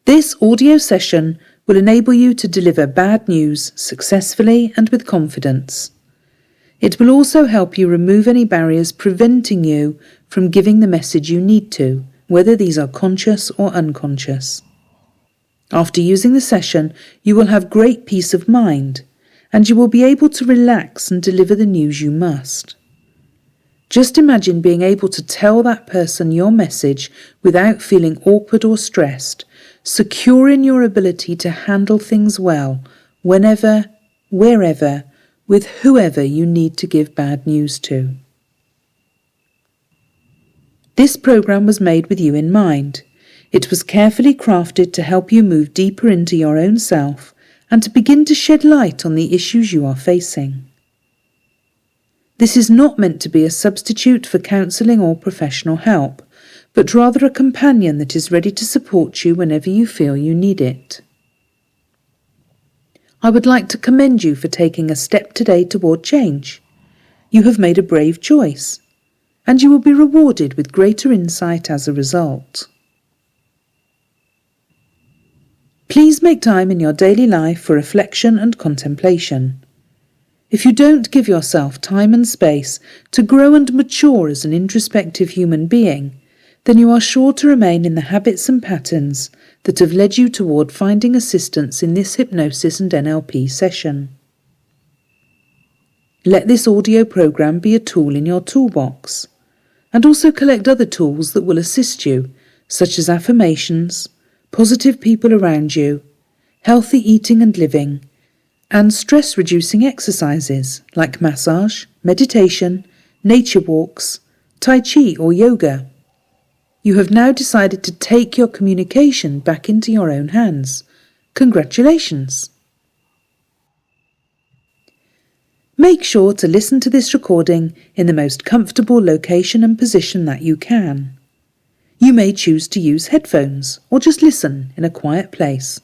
This audio session will enable you to deliver bad news successfully and with confidence. It will also help you remove any barriers preventing you from giving the message you need to, whether these are conscious or unconscious. After using the session, you will have great peace of mind, and you will be able to relax and deliver the news you must. Just imagine being able to tell that person your message without feeling awkward or stressed, secure in your ability to handle things well, whenever, wherever, with whoever you need to give bad news to. This program was made with you in mind. It was carefully crafted to help you move deeper into your own self and to begin to shed light on the issues you are facing. This is not meant to be a substitute for counselling or professional help, but rather a companion that is ready to support you whenever you feel you need it. I would like to commend you for taking a step today toward change. You have made a brave choice, and you will be rewarded with greater insight as a result. Please make time in your daily life for reflection and contemplation. If you don't give yourself time and space to grow and mature as an introspective human being, then you are sure to remain in the habits and patterns that have led you toward finding assistance in this hypnosis and NLP session. Let this audio program be a tool in your toolbox, and also collect other tools that will assist you, such as affirmations, positive people around you, healthy eating and living, and stress-reducing exercises like massage, meditation, nature walks, tai chi or yoga. You have now decided to take your communication back into your own hands. Congratulations! Make sure to listen to this recording in the most comfortable location and position that you can. You may choose to use headphones or just listen in a quiet place.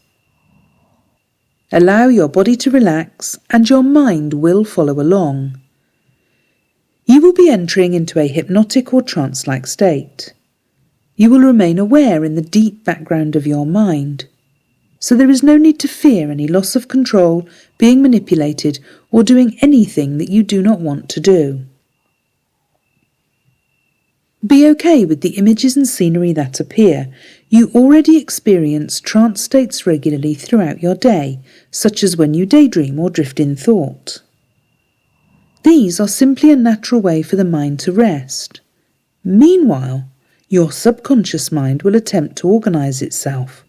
Allow your body to relax and your mind will follow along. You will be entering into a hypnotic or trance-like state. You will remain aware in the deep background of your mind, so there is no need to fear any loss of control, being manipulated, or doing anything that you do not want to do. Be okay with the images and scenery that appear. You already experience trance states regularly throughout your day, such as when you daydream or drift in thought. These are simply a natural way for the mind to rest. Meanwhile, your subconscious mind will attempt to organise itself,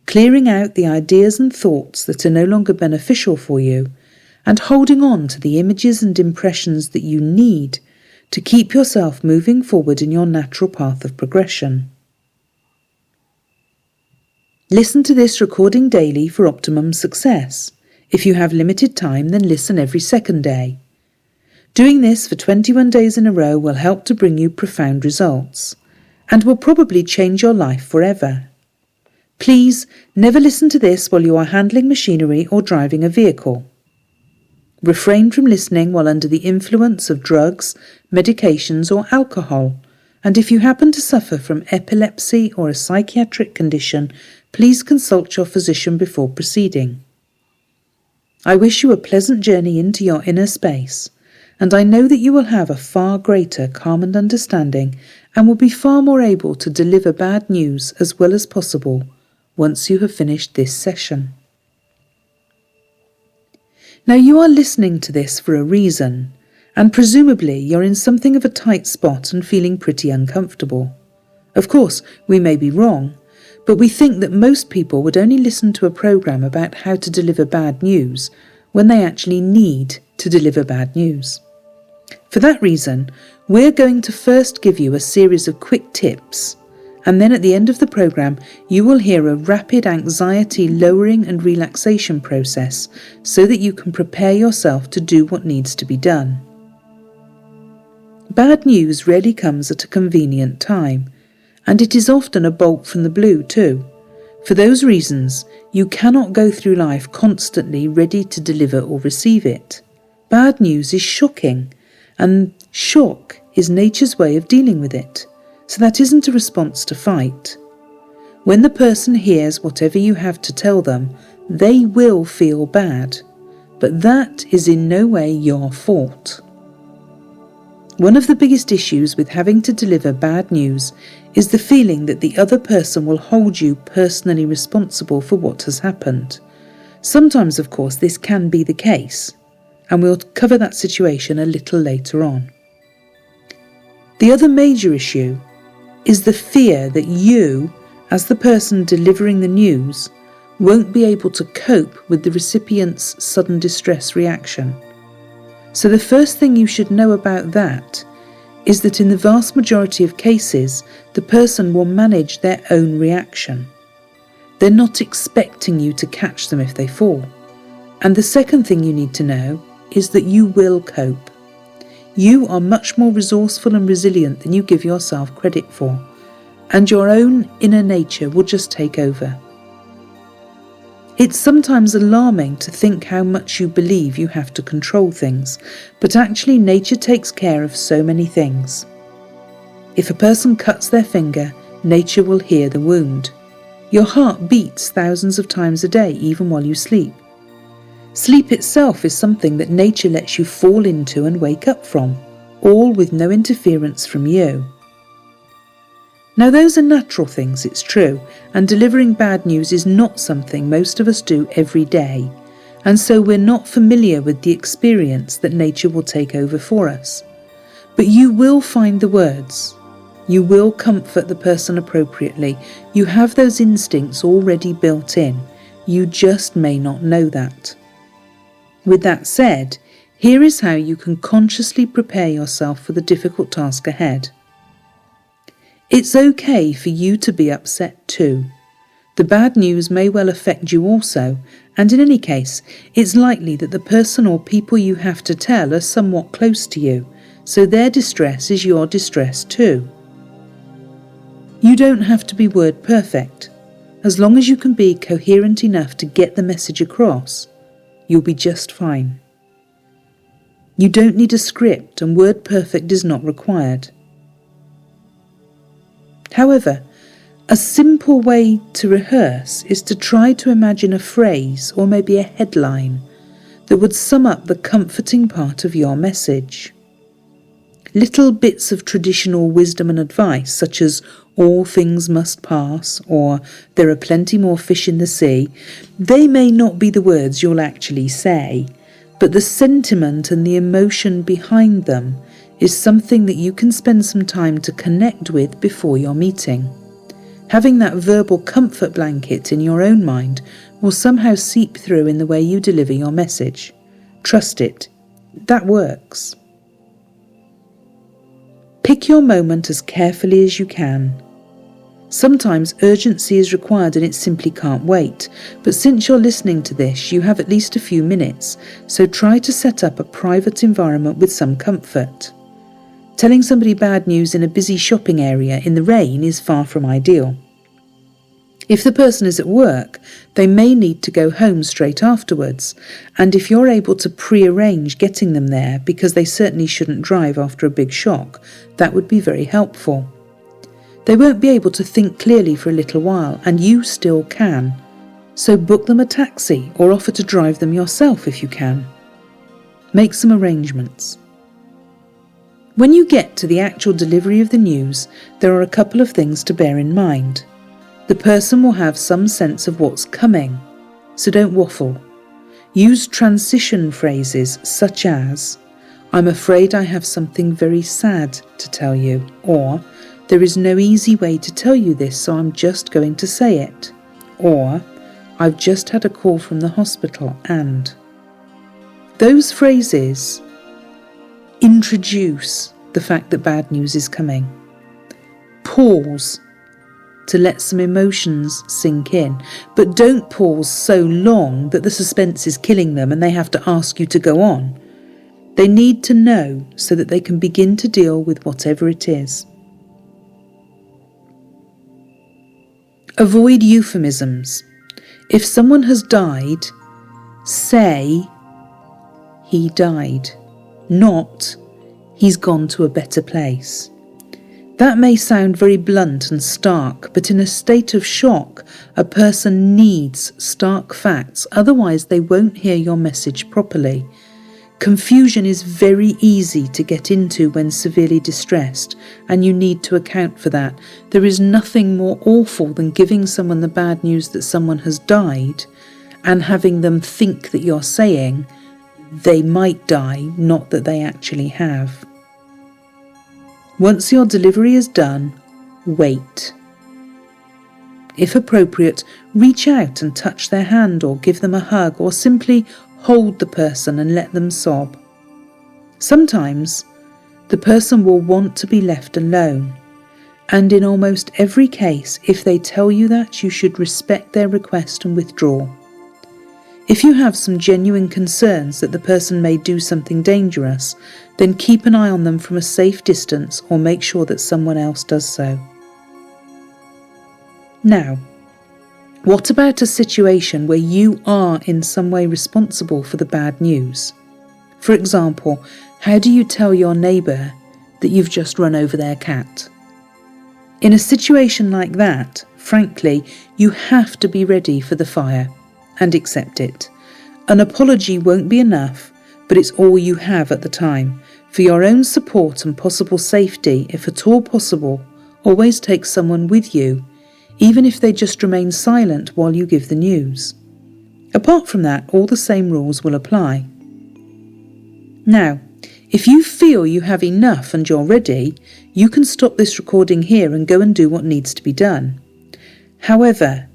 clearing out the ideas and thoughts that are no longer beneficial for you, and holding on to the images and impressions that you need to keep yourself moving forward in your natural path of progression. Listen to this recording daily for optimum success. If you have limited time, then listen every second day. Doing this for 21 days in a row will help to bring you profound results, and will probably change your life forever. Please never listen to this while you are handling machinery or driving a vehicle. Refrain from listening while under the influence of drugs, medications or alcohol, and if you happen to suffer from epilepsy or a psychiatric condition, please consult your physician before proceeding. I wish you a pleasant journey into your inner space, and I know that you will have a far greater calm and understanding and will be far more able to deliver bad news as well as possible once you have finished this session. Now you are listening to this for a reason, and presumably you're in something of a tight spot and feeling pretty uncomfortable. Of course, we may be wrong, but we think that most people would only listen to a program about how to deliver bad news when they actually need to deliver bad news. For that reason, we're going to first give you a series of quick tips, and then at the end of the program you will hear a rapid anxiety lowering and relaxation process so that you can prepare yourself to do what needs to be done. Bad news rarely comes at a convenient time, and it is often a bolt from the blue too. For those reasons, you cannot go through life constantly ready to deliver or receive it. Bad news is shocking, and shock is nature's way of dealing with it. So that isn't a response to fight. When the person hears whatever you have to tell them, they will feel bad, but that is in no way your fault. One of the biggest issues with having to deliver bad news is the feeling that the other person will hold you personally responsible for what has happened. Sometimes, of course, this can be the case, and we'll cover that situation a little later on. The other major issue is the fear that you, as the person delivering the news, won't be able to cope with the recipient's sudden distress reaction. So the first thing you should know about that is that in the vast majority of cases, the person will manage their own reaction. They're not expecting you to catch them if they fall. And the second thing you need to know is that you will cope. You are much more resourceful and resilient than you give yourself credit for, and your own inner nature will just take over. It's sometimes alarming to think how much you believe you have to control things, but actually nature takes care of so many things. If a person cuts their finger, nature will heal the wound. Your heart beats thousands of times a day, even while you sleep. Sleep itself is something that nature lets you fall into and wake up from, all with no interference from you. Now those are natural things, it's true, and delivering bad news is not something most of us do every day, and so we're not familiar with the experience that nature will take over for us. But you will find the words. You will comfort the person appropriately. You have those instincts already built in. You just may not know that. With that said, here is how you can consciously prepare yourself for the difficult task ahead. It's okay for you to be upset too. The bad news may well affect you also, and in any case, it's likely that the person or people you have to tell are somewhat close to you, so their distress is your distress too. You don't have to be word perfect. As long as you can be coherent enough to get the message across, you'll be just fine. You don't need a script, and word perfect is not required. However, a simple way to rehearse is to try to imagine a phrase or maybe a headline that would sum up the comforting part of your message. Little bits of traditional wisdom and advice, such as all things must pass or there are plenty more fish in the sea, they may not be the words you'll actually say, but the sentiment and the emotion behind them is something that you can spend some time to connect with before your meeting. Having that verbal comfort blanket in your own mind will somehow seep through in the way you deliver your message. Trust it. That works. Pick your moment as carefully as you can. Sometimes urgency is required and it simply can't wait, but since you're listening to this, you have at least a few minutes, so try to set up a private environment with some comfort. Telling somebody bad news in a busy shopping area in the rain is far from ideal. If the person is at work, they may need to go home straight afterwards, and if you're able to pre-arrange getting them there because they certainly shouldn't drive after a big shock, that would be very helpful. They won't be able to think clearly for a little while, and you still can. So book them a taxi or offer to drive them yourself if you can. Make some arrangements. When you get to the actual delivery of the news, there are a couple of things to bear in mind. The person will have some sense of what's coming, so don't waffle. Use transition phrases such as, "I'm afraid I have something very sad to tell you," or "There is no easy way to tell you this, so I'm just going to say it," or "I've just had a call from the hospital and..." Those phrases introduce the fact that bad news is coming. Pause to let some emotions sink in, but don't pause so long that the suspense is killing them and they have to ask you to go on. They need to know so that they can begin to deal with whatever it is. Avoid euphemisms. If someone has died, say, "He died," not "He's gone to a better place." That may sound very blunt and stark, but in a state of shock, a person needs stark facts, otherwise they won't hear your message properly. Confusion is very easy to get into when severely distressed, and you need to account for that. There is nothing more awful than giving someone the bad news that someone has died and having them think that you're saying they might die, not that they actually have. Once your delivery is done, wait. If appropriate, reach out and touch their hand or give them a hug or simply hold the person and let them sob. Sometimes the person will want to be left alone, and in almost every case, if they tell you that, you should respect their request and withdraw. If you have some genuine concerns that the person may do something dangerous, then keep an eye on them from a safe distance or make sure that someone else does so. Now, what about a situation where you are in some way responsible for the bad news? For example, how do you tell your neighbour that you've just run over their cat? In a situation like that, frankly, you have to be ready for the fire and accept it. An apology won't be enough, but it's all you have at the time. For your own support and possible safety, if at all possible, always take someone with you, even if they just remain silent while you give the news. Apart from that, all the same rules will apply. Now, if you feel you have enough and you're ready, you can stop this recording here and go and do what needs to be done. However,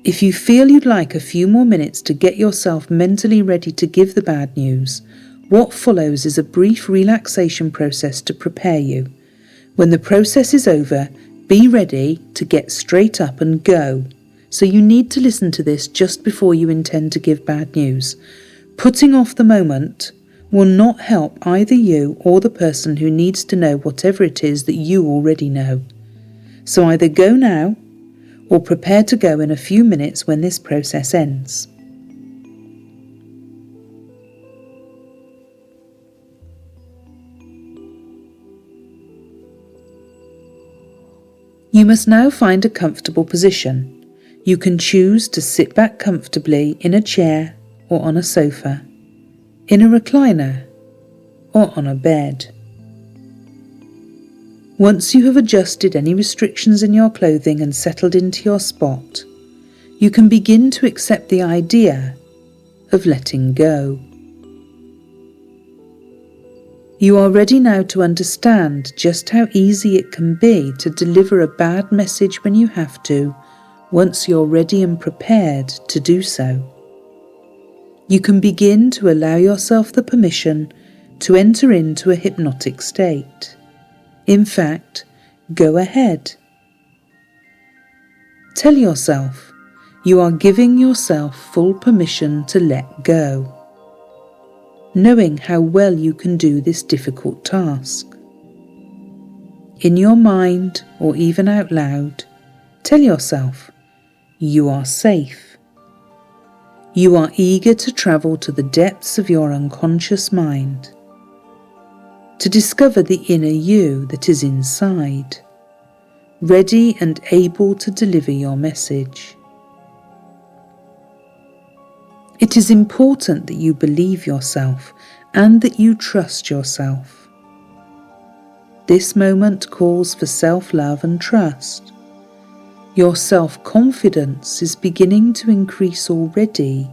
if you feel you'd like a few more minutes to get yourself mentally ready to give the bad news, what follows is a brief relaxation process to prepare you. When the process is over, be ready to get straight up and go. So you need to listen to this just before you intend to give bad news. Putting off the moment will not help either you or the person who needs to know whatever it is that you already know. So either go now or prepare to go in a few minutes when this process ends. You must now find a comfortable position. You can choose to sit back comfortably in a chair or on a sofa, in a recliner or on a bed. Once you have adjusted any restrictions in your clothing and settled into your spot, you can begin to accept the idea of letting go. You are ready now to understand just how easy it can be to deliver a bad message when you have to, once you're ready and prepared to do so. You can begin to allow yourself the permission to enter into a hypnotic state. In fact, go ahead. Tell yourself you are giving yourself full permission to let go, knowing how well you can do this difficult task. In your mind or even out loud, tell yourself you are safe. You are eager to travel to the depths of your unconscious mind, to discover the inner you that is inside, ready and able to deliver your message. It is important that you believe yourself and that you trust yourself. This moment calls for self-love and trust. Your self-confidence is beginning to increase already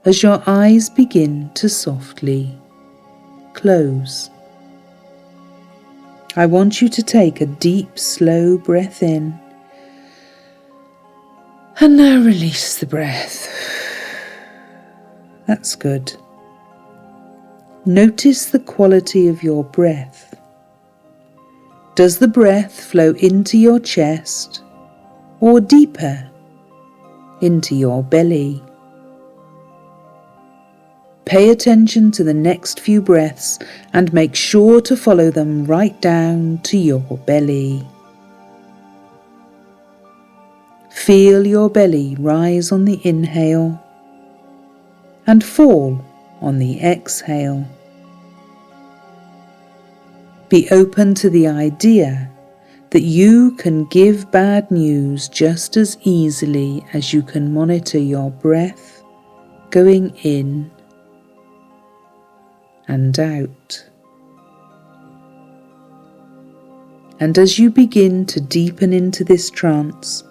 as your eyes begin to softly close. I want you to take a deep, slow breath in and now release the breath. That's good. Notice the quality of your breath. Does the breath flow into your chest or deeper into your belly? Pay attention to the next few breaths and make sure to follow them right down to your belly. Feel your belly rise on the inhale and fall on the exhale. Be open to the idea that you can give bad news just as easily as you can monitor your breath going in and out. And as you begin to deepen into this trance,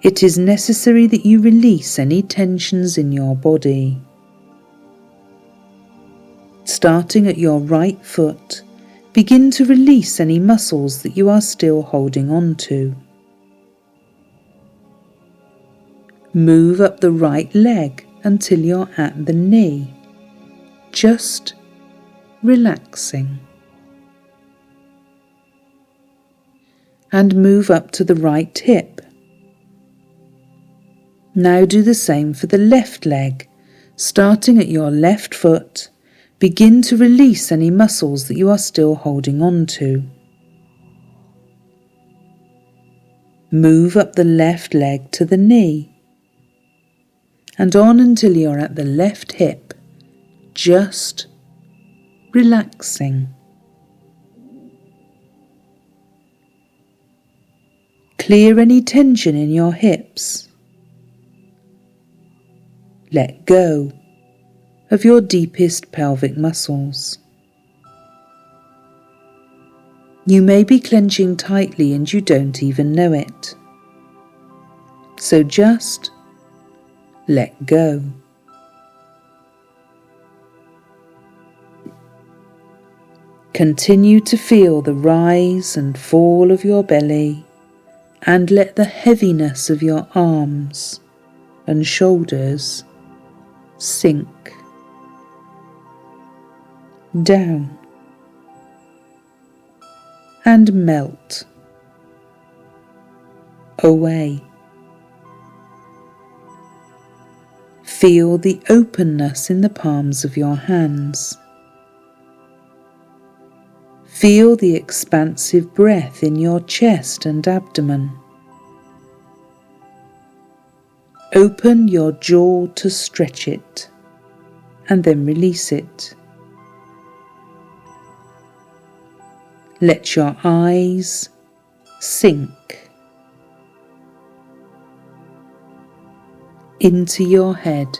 it is necessary that you release any tensions in your body. Starting at your right foot, begin to release any muscles that you are still holding on to. Move up the right leg until you're at the knee, just relaxing. And move up to the right hip. Now do the same for the left leg. Starting at your left foot, begin to release any muscles that you are still holding on to. Move up the left leg to the knee and on until you're at the left hip, just relaxing. Clear any tension in your hips. Let go of your deepest pelvic muscles. You may be clenching tightly and you don't even know it. So just let go. Continue to feel the rise and fall of your belly and let the heaviness of your arms and shoulders sink down and melt away. Feel the openness in the palms of your hands. Feel the expansive breath in your chest and abdomen. Open your jaw to stretch it and then release it. Let your eyes sink into your head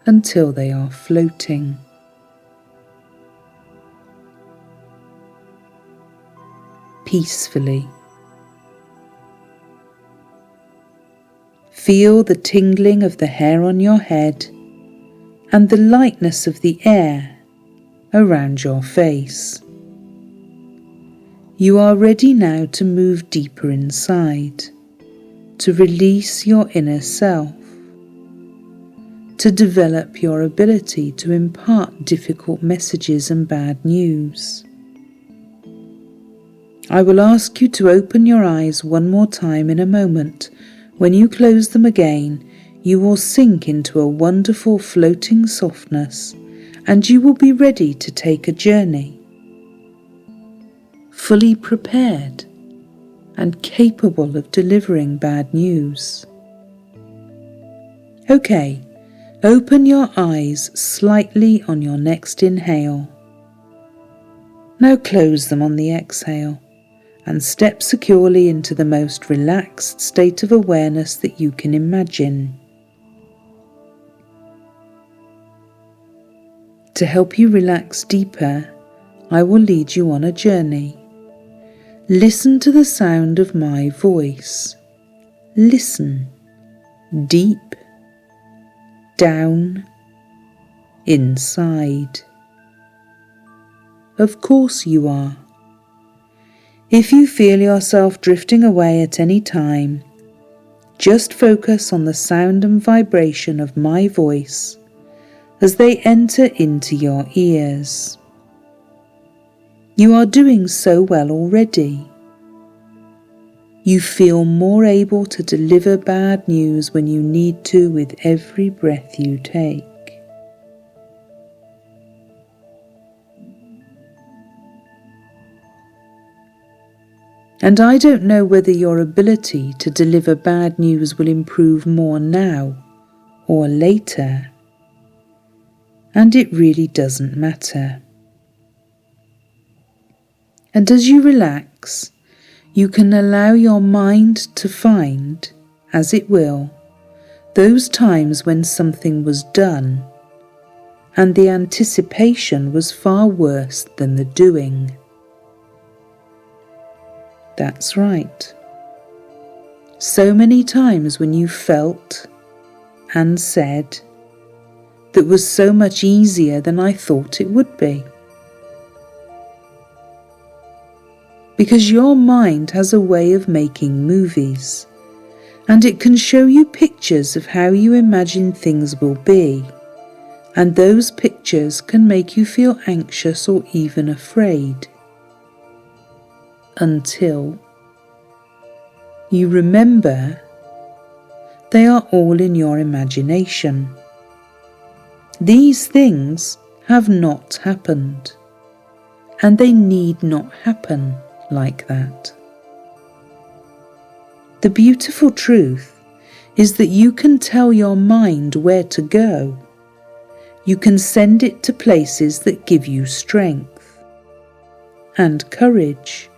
until they are floating. Peacefully. Feel the tingling of the hair on your head and the lightness of the air around your face. You are ready now to move deeper inside, to release your inner self, to develop your ability to impart difficult messages and bad news. I will ask you to open your eyes one more time in a moment. When you close them again, you will sink into a wonderful floating softness, and you will be ready to take a journey, fully prepared and capable of delivering bad news. Okay, open your eyes slightly on your next inhale. Now close them on the exhale and step securely into the most relaxed state of awareness that you can imagine. To help you relax deeper, I will lead you on a journey. Listen to the sound of my voice. Listen deep, down, inside. Of course you are. If you feel yourself drifting away at any time, just focus on the sound and vibration of my voice as they enter into your ears. You are doing so well already. You feel more able to deliver bad news when you need to with every breath you take. And I don't know whether your ability to deliver bad news will improve more now or later. And it really doesn't matter. And as you relax, you can allow your mind to find, as it will, those times when something was done and the anticipation was far worse than the doing. That's right. So many times when you felt and said, "That was so much easier than I thought it would be." Because your mind has a way of making movies, and it can show you pictures of how you imagine things will be, and those pictures can make you feel anxious or even afraid. Until you remember they are all in your imagination. These things have not happened, and they need not happen like that. The beautiful truth is that you can tell your mind where to go. You can send it to places that give you strength and courage.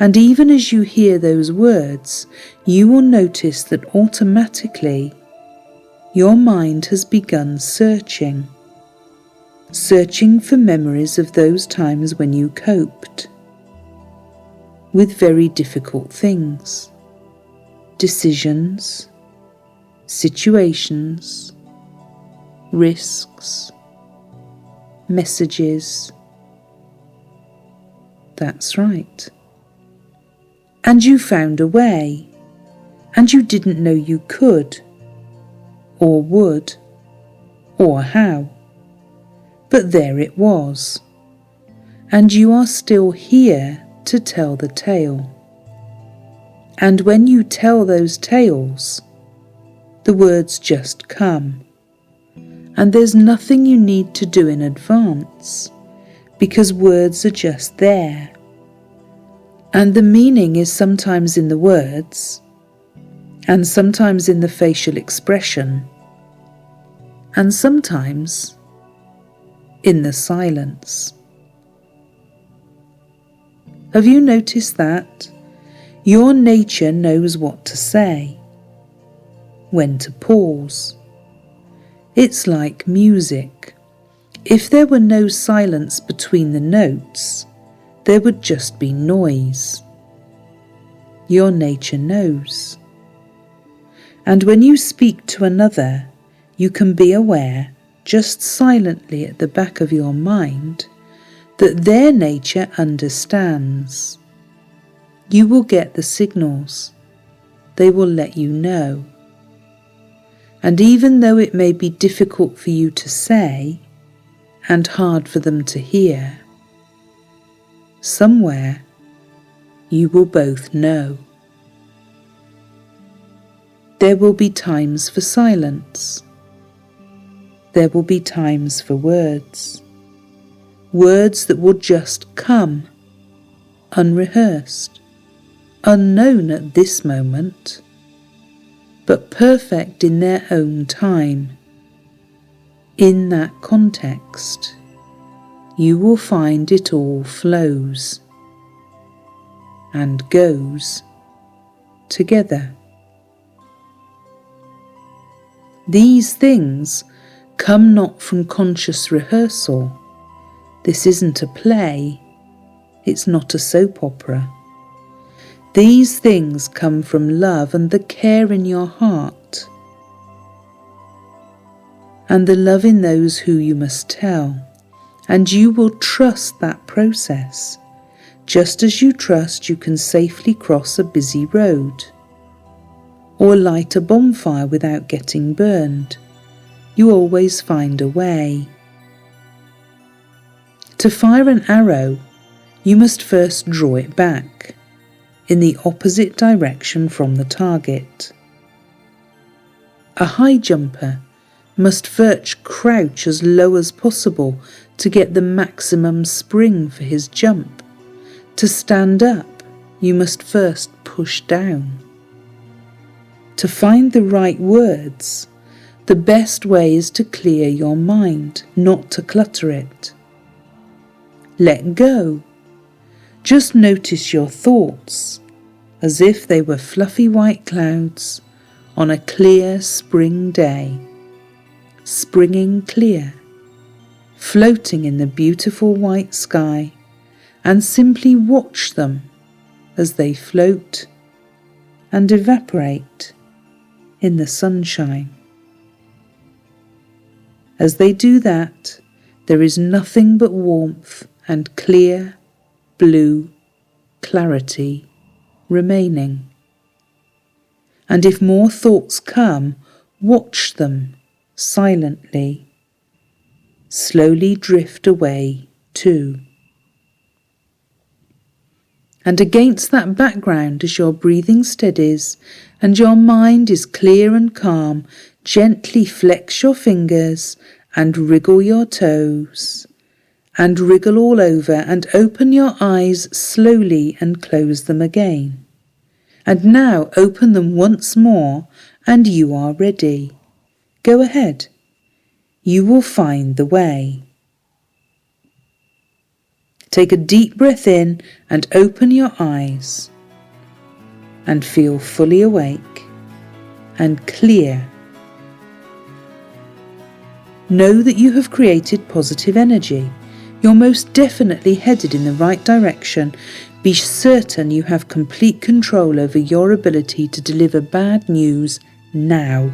And even as you hear those words, you will notice that automatically your mind has begun searching for memories of those times when you coped with very difficult things, decisions, situations, risks, messages. That's right. And you found a way, and you didn't know you could, or would, or how. But there it was, and you are still here to tell the tale. And when you tell those tales, the words just come, and there's nothing you need to do in advance, because words are just there. And the meaning is sometimes in the words, and sometimes in the facial expression, and sometimes in the silence. Have you noticed that? Your nature knows what to say, when to pause. It's like music. If there were no silence between the notes, there would just be noise. Your nature knows. And when you speak to another, you can be aware, just silently at the back of your mind, that their nature understands. You will get the signals. They will let you know. And even though it may be difficult for you to say, and hard for them to hear, somewhere you will both know. There will be times for silence. There will be times for words. Words that will just come, unrehearsed, unknown at this moment, but perfect in their own time. In that context, you will find it all flows and goes together. These things come not from conscious rehearsal. This isn't a play. It's not a soap opera. These things come from love and the care in your heart, and the love in those who you must tell. And you will trust that process, just as you trust you can safely cross a busy road, or light a bonfire without getting burned. You always find a way. To fire an arrow, you must first draw it back, in the opposite direction from the target. A high jumper must first crouch as low as possible to get the maximum spring for his jump. To stand up, you must first push down. To find the right words, the best way is to clear your mind, not to clutter it. Let go Just notice your thoughts as if they were fluffy white clouds on a clear spring day, springing clear, floating in the beautiful white sky, and simply watch them as they float and evaporate in the sunshine. As they do that, there is nothing but warmth and clear blue clarity remaining. And if more thoughts come, watch them silently, slowly drift away too. And against that background, as your breathing steadies and your mind is clear and calm, gently flex your fingers and wriggle your toes, and wriggle all over, and open your eyes slowly and close them again. And now open them once more, and you are ready. Go ahead. You will find the way. Take a deep breath in and open your eyes, and feel fully awake and clear. Know that you have created positive energy. You're most definitely headed in the right direction. Be certain you have complete control over your ability to deliver bad news now.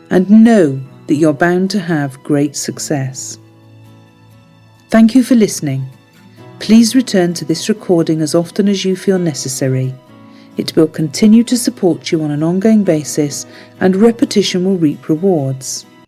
And know that you're bound to have great success. Thank you for listening. Please return to this recording as often as you feel necessary. It will continue to support you on an ongoing basis, and repetition will reap rewards.